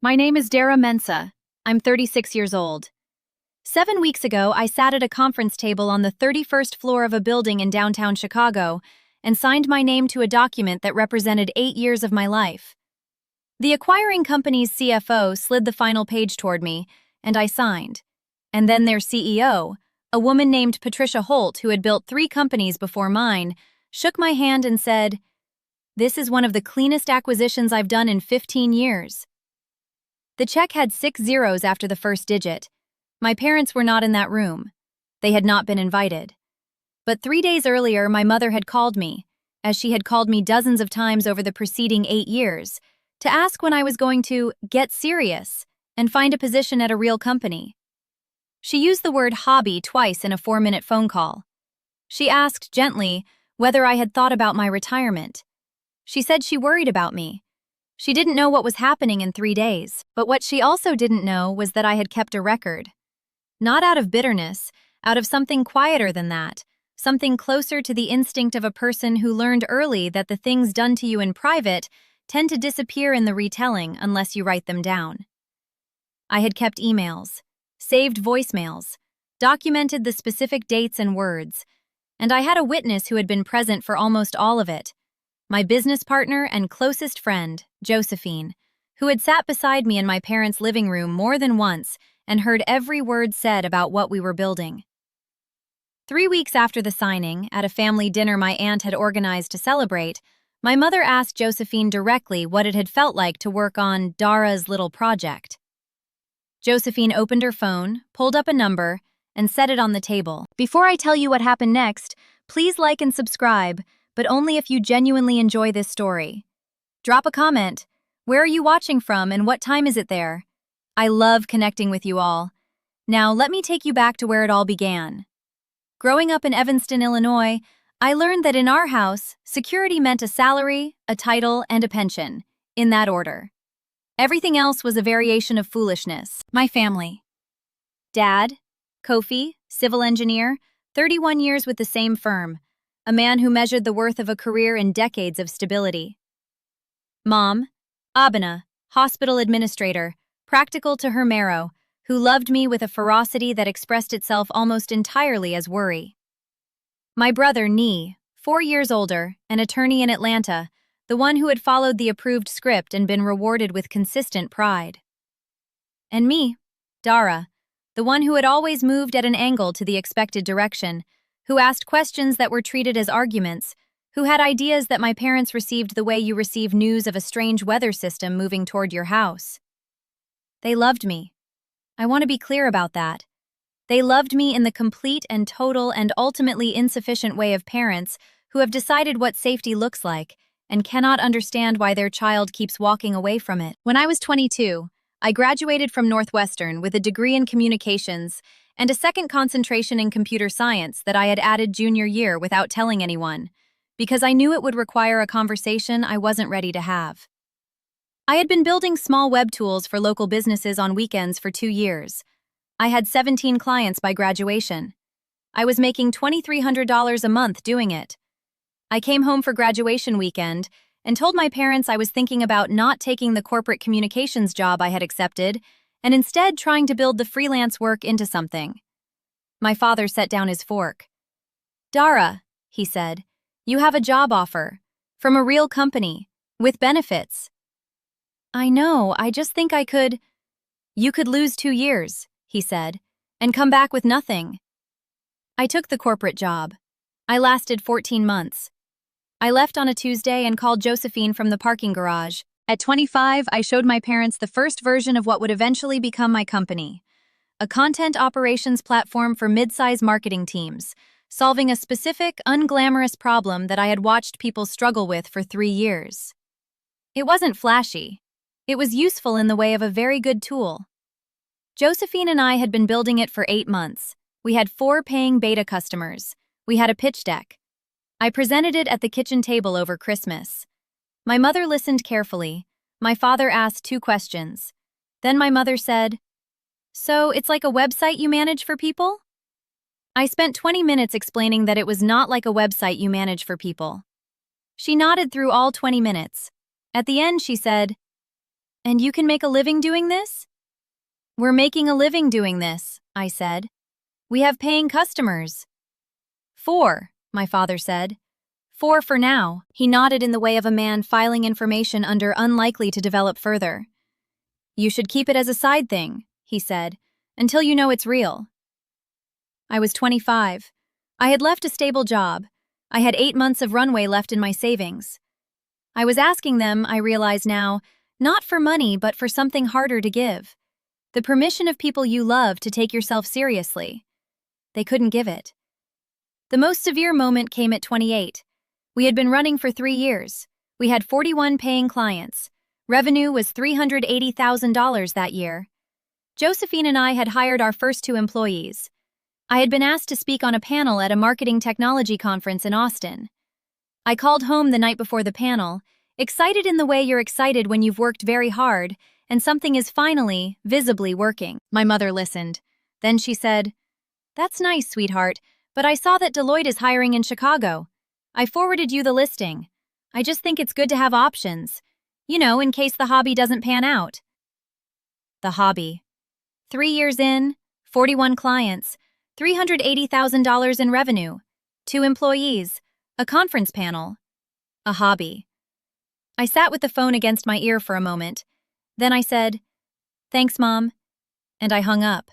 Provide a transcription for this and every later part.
My name is Dara Mensa. I'm 36 years old. 7 weeks ago, I sat at a conference table on the 31st floor of a building in downtown Chicago and signed my name to a document that represented 8 years of my life. The acquiring company's CFO slid the final page toward me, and I signed. And then their CEO, a woman named Patricia Holt who had built 3 companies before mine, shook my hand and said, "This is one of the cleanest acquisitions I've done in 15 years." The check had 6 zeros after the first digit. My parents were not in that room. They had not been invited. But 3 days earlier, my mother had called me, as she had called me dozens of times over the preceding 8 years, to ask when I was going to get serious and find a position at a real company. She used the word hobby twice in a 4-minute phone call. She asked gently whether I had thought about my retirement. She said she worried about me. She didn't know what was happening in 3 days, but what she also didn't know was that I had kept a record. Not out of bitterness, out of something quieter than that, something closer to the instinct of a person who learned early that the things done to you in private tend to disappear in the retelling unless you write them down. I had kept emails, saved voicemails, documented the specific dates and words, and I had a witness who had been present for almost all of it. My business partner and closest friend, Josephine, who had sat beside me in my parents' living room more than once and heard every word said about what we were building. 3 weeks after the signing, at a family dinner my aunt had organized to celebrate, my mother asked Josephine directly what it had felt like to work on Dara's little project. Josephine opened her phone, pulled up a number, and set it on the table. Before I tell you what happened next, please like and subscribe, but only if you genuinely enjoy this story. Drop a comment. Where are you watching from and what time is it there? I love connecting with you all. Now let me take you back to where it all began. Growing up in Evanston, Illinois, I learned that in our house, security meant a salary, a title, and a pension, in that order. Everything else was a variation of foolishness. My family. Dad, Kofi, civil engineer, 31 years with the same firm, a man who measured the worth of a career in decades of stability. Mom, Abena, hospital administrator, practical to her marrow, who loved me with a ferocity that expressed itself almost entirely as worry. My brother, Nee, 4 years older, an attorney in Atlanta, the one who had followed the approved script and been rewarded with consistent pride. And me, Dara, the one who had always moved at an angle to the expected direction, who asked questions that were treated as arguments, who had ideas that my parents received the way you receive news of a strange weather system moving toward your house. They loved me. I want to be clear about that. They loved me in the complete and total and ultimately insufficient way of parents who have decided what safety looks like and cannot understand why their child keeps walking away from it. When I was 22, I graduated from Northwestern with a degree in communications and a second concentration in computer science that I had added junior year without telling anyone, because I knew it would require a conversation I wasn't ready to have. I had been building small web tools for local businesses on weekends for 2 years. I had 17 clients by graduation. I was making $2,300 a month doing it. I came home for graduation weekend and told my parents I was thinking about not taking the corporate communications job I had accepted and instead trying to build the freelance work into something. My father set down his fork. "Dara," he said, "you have a job offer. From a real company. With benefits." "I know, I just think I could—" "You could lose 2 years," he said, "and come back with nothing." I took the corporate job. I lasted 14 months. I left on a Tuesday and called Josephine from the parking garage. At 25, I showed my parents the first version of what would eventually become my company, a content operations platform for mid-size marketing teams, solving a specific, unglamorous problem that I had watched people struggle with for 3 years. It wasn't flashy. It was useful in the way of a very good tool. Josephine and I had been building it for 8 months. We had 4 paying beta customers. We had a pitch deck. I presented it at the kitchen table over Christmas. My mother listened carefully. My father asked 2 questions. Then my mother said, "So it's like a website you manage for people?" I spent 20 minutes explaining that it was not like a website you manage for people. She nodded through all 20 minutes. At the end, she said, And you can make a living doing this? We're making a living doing this, I said. We have paying customers. 4, my father said. 4 for now. He nodded in the way of a man filing information under unlikely to develop further. You should keep it as a side thing, he said, until you know it's real. I was 25. I had left a stable job. I had 8 months of runway left in my savings. I was asking them, I realize now, not for money but for something harder to give. The permission of people you love to take yourself seriously. They couldn't give it. The most severe moment came at 28. We had been running for 3 years. We had 41 paying clients. Revenue was $380,000 that year. Josephine and I had hired our first 2 employees. I had been asked to speak on a panel at a marketing technology conference in Austin. I called home the night before the panel, excited in the way you're excited when you've worked very hard and something is finally, visibly working. My mother listened. Then she said, "That's nice, sweetheart, but I saw that Deloitte is hiring in Chicago. I forwarded you the listing. I just think it's good to have options. You know, in case the hobby doesn't pan out." The hobby. 3 years in, 41 clients, $380,000 in revenue, 2 employees, a conference panel, a hobby. I sat with the phone against my ear for a moment. Then I said, "Thanks, Mom," and I hung up.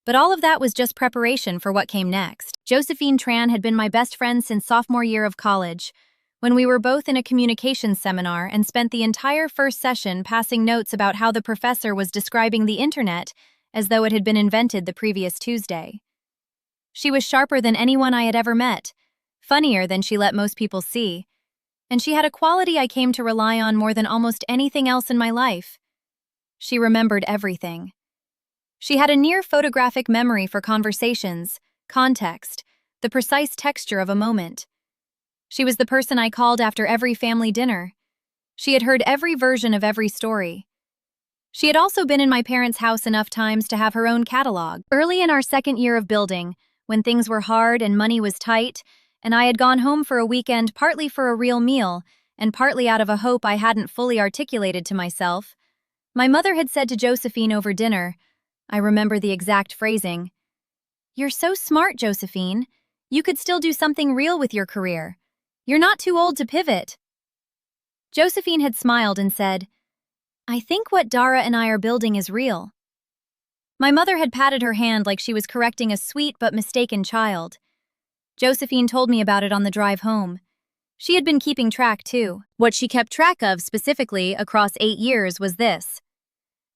But all of that was just preparation for what came next. Josephine Tran had been my best friend since sophomore year of college, when we were both in a communications seminar and spent the entire first session passing notes about how the professor was describing the internet as though it had been invented the previous Tuesday. She was sharper than anyone I had ever met, funnier than she let most people see, and she had a quality I came to rely on more than almost anything else in my life. She remembered everything. She had a near photographic memory for conversations, context, the precise texture of a moment. She was the person I called after every family dinner. She had heard every version of every story. She had also been in my parents' house enough times to have her own catalog. Early in our second year of building, when things were hard and money was tight, and I had gone home for a weekend partly for a real meal and partly out of a hope I hadn't fully articulated to myself, my mother had said to Josephine over dinner, I remember the exact phrasing, "You're so smart, Josephine. You could still do something real with your career. You're not too old to pivot." Josephine had smiled and said, "I think what Dara and I are building is real." My mother had patted her hand like she was correcting a sweet but mistaken child. Josephine told me about it on the drive home. She had been keeping track, too. What she kept track of specifically across 8 years was this: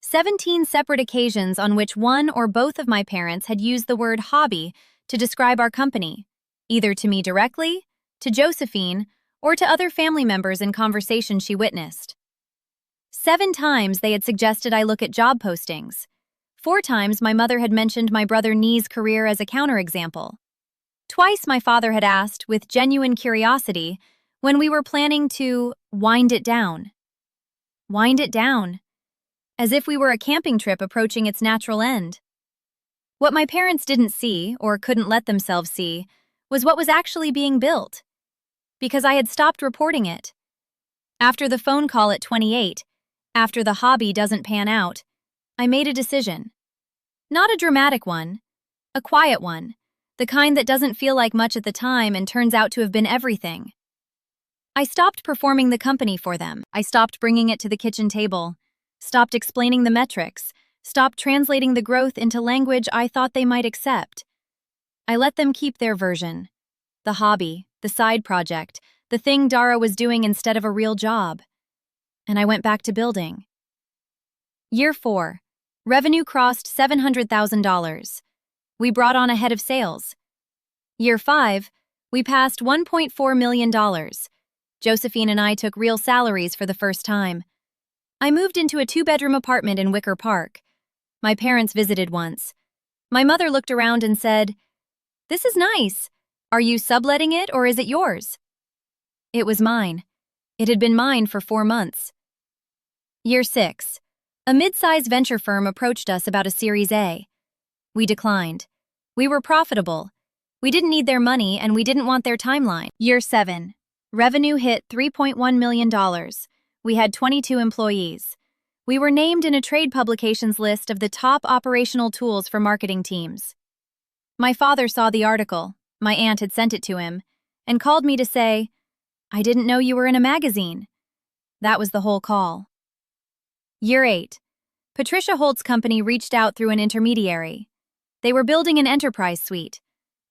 17 separate occasions on which one or both of my parents had used the word hobby to describe our company, either to me directly, to Josephine, or to other family members in conversations she witnessed. 7 times they had suggested I look at job postings. 4 times my mother had mentioned my brother Nee's career as a counterexample. Twice my father had asked, with genuine curiosity, when we were planning to wind it down. Wind it down. As if we were a camping trip approaching its natural end. What my parents didn't see, or couldn't let themselves see, was what was actually being built. Because I had stopped reporting it. After the phone call at 28, after the hobby doesn't pan out, I made a decision. Not a dramatic one, a quiet one, the kind that doesn't feel like much at the time and turns out to have been everything. I stopped performing the company for them. I stopped bringing it to the kitchen table, stopped explaining the metrics, stopped translating the growth into language I thought they might accept. I let them keep their version. The hobby, the side project, the thing Dara was doing instead of a real job. And I went back to building. Year 4. Revenue crossed $700,000. We brought on a head of sales. Year 5. We passed $1.4 million. Josephine and I took real salaries for the first time. I moved into a 2-bedroom apartment in Wicker Park. My parents visited once. My mother looked around and said, "This is nice. Are you subletting it or is it yours?" It was mine. It had been mine for 4 months. Year 6. A mid-size venture firm approached us about a Series A. We declined. We were profitable. We didn't need their money and we didn't want their timeline. Year 7. Revenue hit $3.1 million. We had 22 employees. We were named in a trade publications list of the top operational tools for marketing teams. My father saw the article, my aunt had sent it to him, and called me to say, "I didn't know you were in a magazine." That was the whole call. Year 8. Patricia Holt's company reached out through an intermediary. They were building an enterprise suite.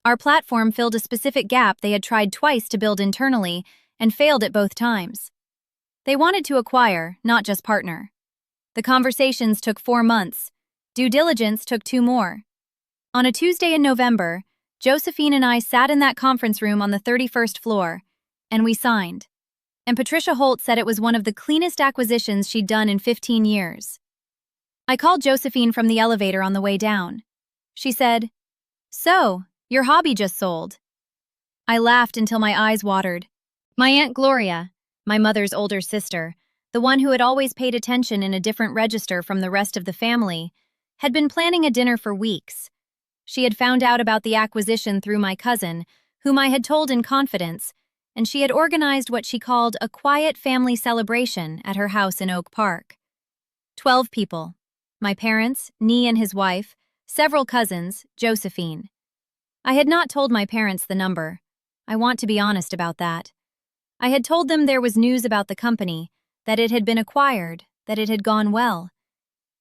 Our platform filled a specific gap they had tried twice to build internally and failed at both times. They wanted to acquire, not just partner. The conversations took 4 months. Due diligence took 2 more. On a Tuesday in November, Josephine and I sat in that conference room on the 31st floor, and we signed. And Patricia Holt said it was one of the cleanest acquisitions she'd done in 15 years. I called Josephine from the elevator on the way down. She said, "So, your hobby just sold." I laughed until my eyes watered. My Aunt Gloria, my mother's older sister, the one who had always paid attention in a different register from the rest of the family, had been planning a dinner for weeks. She had found out about the acquisition through my cousin, whom I had told in confidence, and she had organized what she called a quiet family celebration at her house in Oak Park. 12 people. My parents, Nee and his wife, several cousins, Josephine. I had not told my parents the number. I want to be honest about that. I had told them there was news about the company, that it had been acquired, that it had gone well.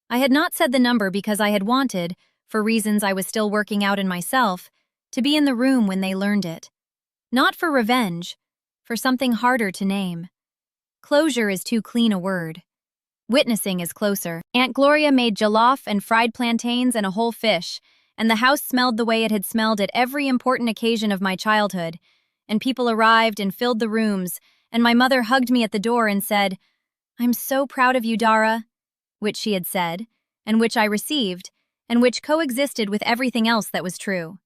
I had not said the number because I had wanted, for reasons I was still working out in myself, to be in the room when they learned it. Not for revenge, for something harder to name. Closure is too clean a word. Witnessing is closer. Aunt Gloria made jollof and fried plantains and a whole fish, and the house smelled the way it had smelled at every important occasion of my childhood, and people arrived and filled the rooms, and my mother hugged me at the door and said, "I'm so proud of you, Dara," which she had said, and which I received, and which coexisted with everything else that was true.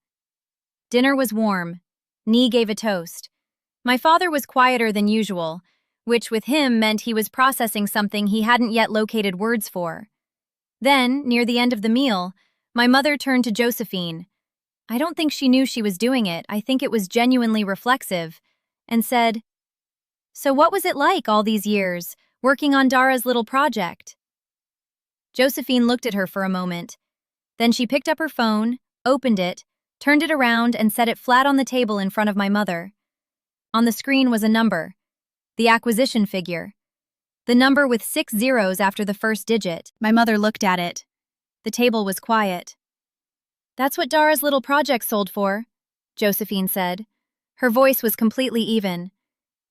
Dinner was warm. Nee gave a toast. My father was quieter than usual, which with him meant he was processing something he hadn't yet located words for. Then, near the end of the meal, my mother turned to Josephine. I don't think she knew she was doing it, I think it was genuinely reflexive, and said, "So what was it like all these years, working on Dara's little project?" Josephine looked at her for a moment. Then she picked up her phone, opened it, turned it around and set it flat on the table in front of my mother. On the screen was a number, the acquisition figure. The number with 6 zeros after the first digit. My mother looked at it. The table was quiet. "That's what Dara's little project sold for," Josephine said. Her voice was completely even.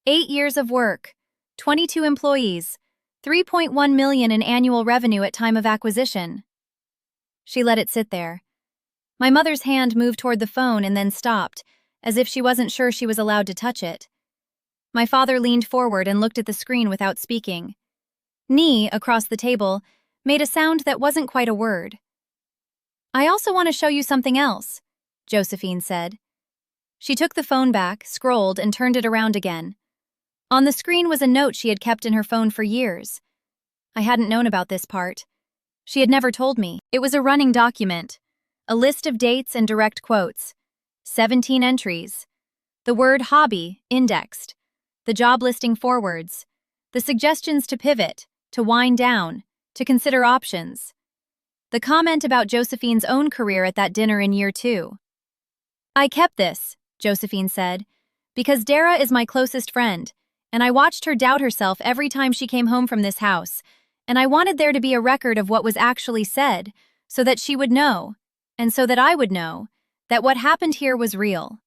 8 years of work, 22 employees, 3.1 million in annual revenue at time of acquisition. She let it sit there. My mother's hand moved toward the phone and then stopped, as if she wasn't sure she was allowed to touch it. My father leaned forward and looked at the screen without speaking. Nee, across the table, made a sound that wasn't quite a word. "I also want to show you something else," Josephine said. She took the phone back, scrolled, and turned it around again. On the screen was a note she had kept in her phone for years. I hadn't known about this part. She had never told me. It was a running document, a list of dates and direct quotes, 17 entries, the word hobby indexed, the job listing forwards, the suggestions to pivot, to wind down, to consider options. The comment about Josephine's own career at that dinner in year 2. "I kept this," Josephine said, "because Dara is my closest friend, and I watched her doubt herself every time she came home from this house, and I wanted there to be a record of what was actually said, so that she would know, and so that I would know, that what happened here was real."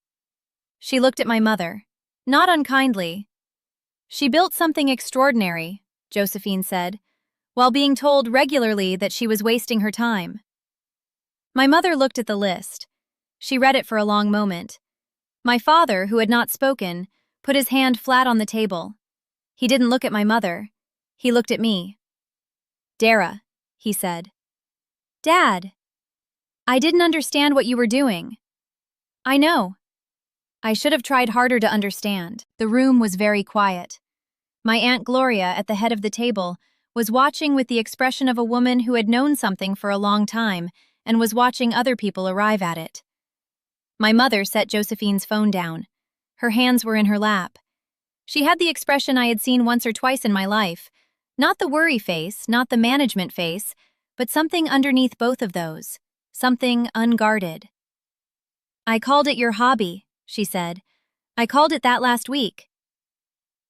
She looked at my mother, not unkindly. "She built something extraordinary," Josephine said, while being told regularly that she was wasting her time. My mother looked at the list. She read it for a long moment. My father, who had not spoken, put his hand flat on the table. He didn't look at my mother. He looked at me. "Dara," he said. "Dad." "I didn't understand what you were doing." "I know." I should have tried harder to understand. The room was very quiet. My Aunt Gloria, at the head of the table, was watching with the expression of a woman who had known something for a long time and was watching other people arrive at it. My mother set Josephine's phone down. Her hands were in her lap. She had the expression I had seen once or twice in my life, Not the worry face, not the management face, but something underneath both of those. Something unguarded. "I called it your hobby," she said. "I called it that last week."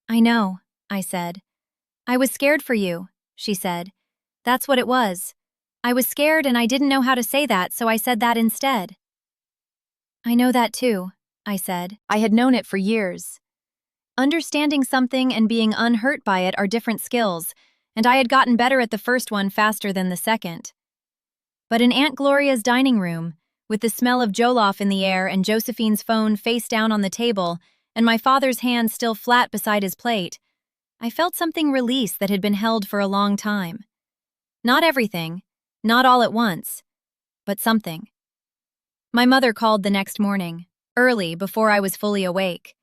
"I know," I said. "I was scared for you," she said. "That's what it was. I was scared and I didn't know how to say that, so I said that instead." "I know that too," I said. I had known it for years. Understanding something and being unhurt by it are different skills, and I had gotten better at the first one faster than the second. But in Aunt Gloria's dining room, with the smell of jollof in the air and Josephine's phone face down on the table and my father's hand still flat beside his plate, I felt something release that had been held for a long time. Not everything, not all at once, but something. My mother called the next morning, early, before I was fully awake.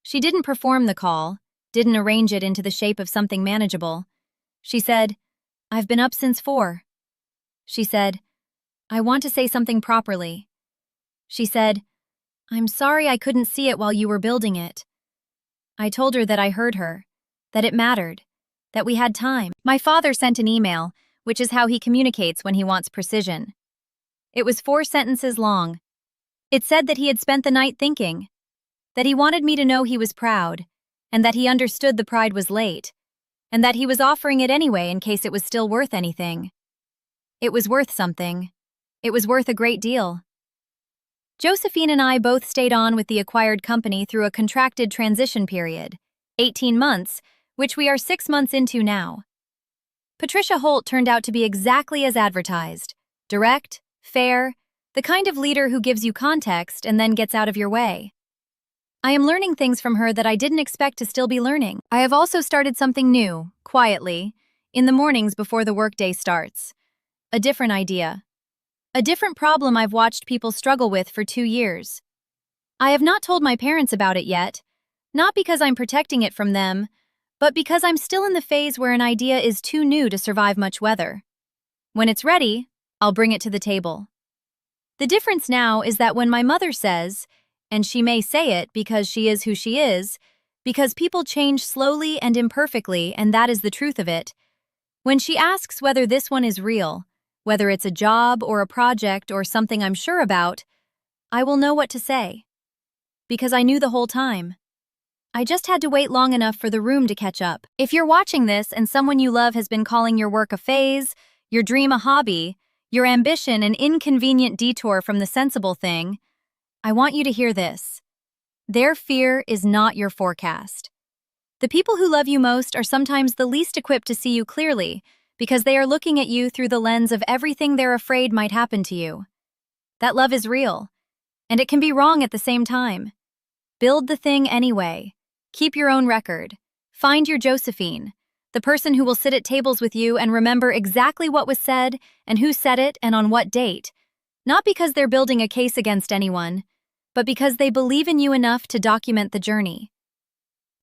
She didn't perform the call, didn't arrange it into the shape of something manageable. She said, "I've been up since 4. She said, "I want to say something properly." She said, "I'm sorry I couldn't see it while you were building it." I told her that I heard her, that it mattered, that we had time. My father sent an email, which is how he communicates when he wants precision. It was 4 sentences long. It said that he had spent the night thinking, that he wanted me to know he was proud, and that he understood the pride was late, and that he was offering it anyway in case it was still worth anything. It was worth something. It was worth a great deal. Josephine and I both stayed on with the acquired company through a contracted transition period, 18 months, which we are 6 months into now. Patricia Holt turned out to be exactly as advertised. Direct, fair, the kind of leader who gives you context and then gets out of your way. I am learning things from her that I didn't expect to still be learning. I have also started something new, quietly, in the mornings before the workday starts. A different idea. A different problem I've watched people struggle with for 2 years. I have not told my parents about it yet, not because I'm protecting it from them, but because I'm still in the phase where an idea is too new to survive much weather. When it's ready, I'll bring it to the table. The difference now is that when my mother says, and she may say it because she is who she is, because people change slowly and imperfectly, and that is the truth of it. When she asks whether this one is real, whether it's a job or a project or something I'm sure about, I will know what to say. Because I knew the whole time. I just had to wait long enough for the room to catch up. If you're watching this and someone you love has been calling your work a phase, your dream a hobby, your ambition an inconvenient detour from the sensible thing, I want you to hear this. Their fear is not your forecast. The people who love you most are sometimes the least equipped to see you clearly because they are looking at you through the lens of everything they're afraid might happen to you. That love is real, and it can be wrong at the same time. Build the thing anyway. Keep your own record. Find your Josephine, the person who will sit at tables with you and remember exactly what was said and who said it and on what date. Not because they're building a case against anyone, but because they believe in you enough to document the journey.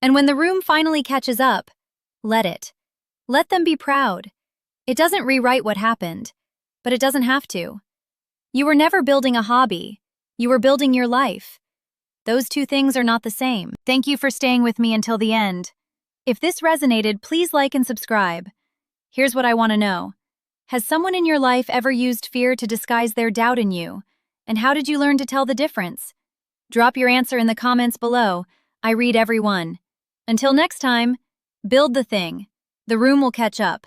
And when the room finally catches up, let it. Let them be proud. It doesn't rewrite what happened, but it doesn't have to. You were never building a hobby. You were building your life. Those two things are not the same. Thank you for staying with me until the end. If this resonated, please like and subscribe. Here's what I want to know. Has someone in your life ever used fear to disguise their doubt in you? And how did you learn to tell the difference? Drop your answer in the comments below. I read every one. Until next time, build the thing. The room will catch up.